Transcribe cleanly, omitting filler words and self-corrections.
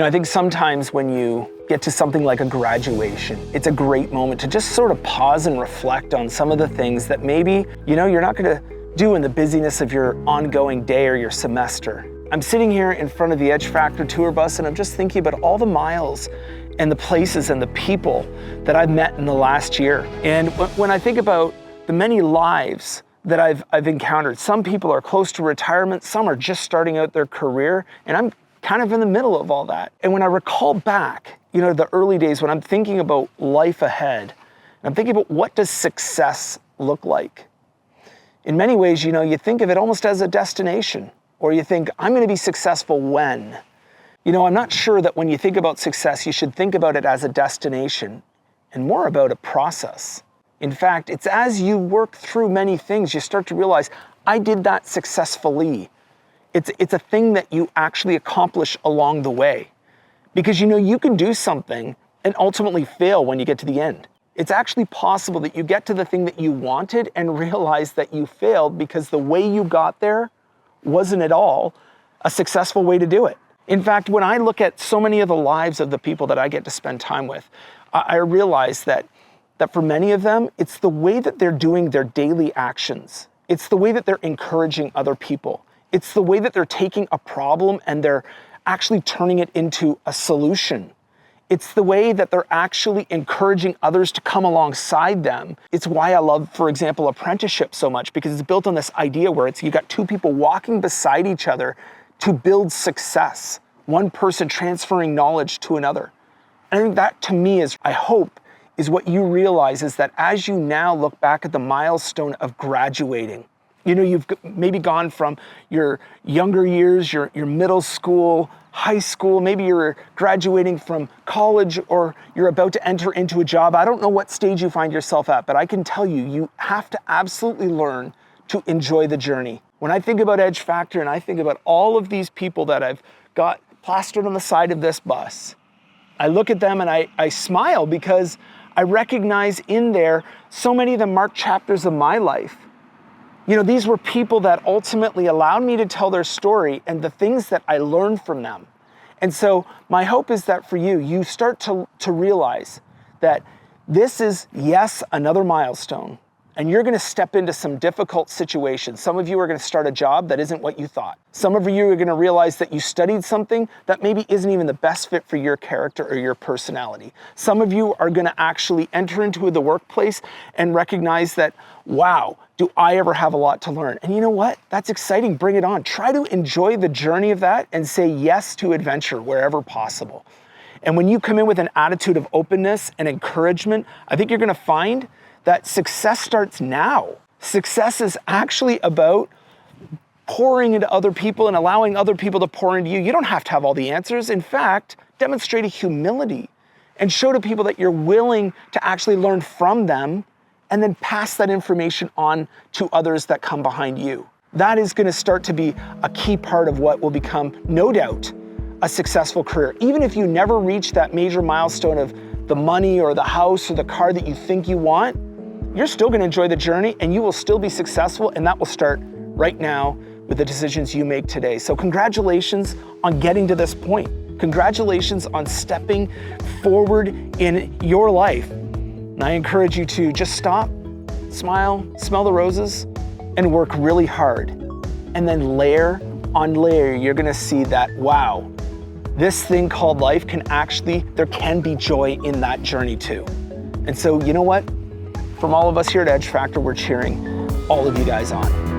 I think sometimes when you get to something like a graduation, it's a great moment to just sort of pause and reflect on some of the things that maybe, you're not going to do in the busyness of your ongoing day or your semester. I'm sitting here in front of the Edge Factor tour bus and I'm just thinking about all the miles and the places and the people that I've met in the last year. And when I think about the many lives that I've encountered, some people are close to retirement, some are just starting out their career, and I'm kind of in the middle of all that. And when I recall back, the early days when I'm thinking about life ahead, I'm thinking about what does success look like? In many ways, you think of it almost as a destination, or you think, I'm going to be successful when? I'm not sure that when you think about success, you should think about it as a destination and more about a process. In fact, it's as you work through many things, you start to realize, I did that successfully. It's a thing that you actually accomplish along the way. Because you can do something and ultimately fail when you get to the end. It's actually possible that you get to the thing that you wanted and realize that you failed because the way you got there wasn't at all a successful way to do it. In fact, when I look at so many of the lives of the people that I get to spend time with, I realize that for many of them, it's the way that they're doing their daily actions. It's the way that they're encouraging other people. It's the way that they're taking a problem and they're actually turning it into a solution. It's the way that they're actually encouraging others to come alongside them. It's why I love, for example, apprenticeship so much, because it's built on this idea where you got two people walking beside each other to build success. One person transferring knowledge to another. And I think that to me I hope, is what you realize is that as you now look back at the milestone of graduating, you've maybe gone from your younger years, your middle school, high school, maybe you're graduating from college or you're about to enter into a job. I don't know what stage you find yourself at, but I can tell you have to absolutely learn to enjoy the journey. When I think about Edge Factor and I think about all of these people that I've got plastered on the side of this bus, I look at them and I smile because I recognize in there so many of them marked chapters of my life. These were people that ultimately allowed me to tell their story and the things that I learned from them. And so my hope is that for you start to realize that this is, yes, another milestone. And you're going to step into some difficult situations. Some of you are going to start a job that isn't what you thought. Some of you are going to realize that you studied something that maybe isn't even the best fit for your character or your personality. Some of you are going to actually enter into the workplace and recognize that, wow, do I ever have a lot to learn? And you know what? That's exciting. Bring it on. Try to enjoy the journey of that and say yes to adventure wherever possible. And when you come in with an attitude of openness and encouragement, I think you're going to find that success starts now. Success is actually about pouring into other people and allowing other people to pour into you. You don't have to have all the answers. In fact, demonstrate a humility and show to people that you're willing to actually learn from them and then pass that information on to others that come behind you. That is going to start to be a key part of what will become, no doubt, a successful career. Even if you never reach that major milestone of the money or the house or the car that you think you want, you're still going to enjoy the journey and you will still be successful, and that will start right now with the decisions you make today. So congratulations on getting to this point. Congratulations on stepping forward in your life. And I encourage you to just stop, smile, smell the roses, and work really hard. And then layer on layer, you're going to see that, wow, this thing called life there can be joy in that journey too. And so, you know what? From all of us here at Edge Factor, we're cheering all of you guys on.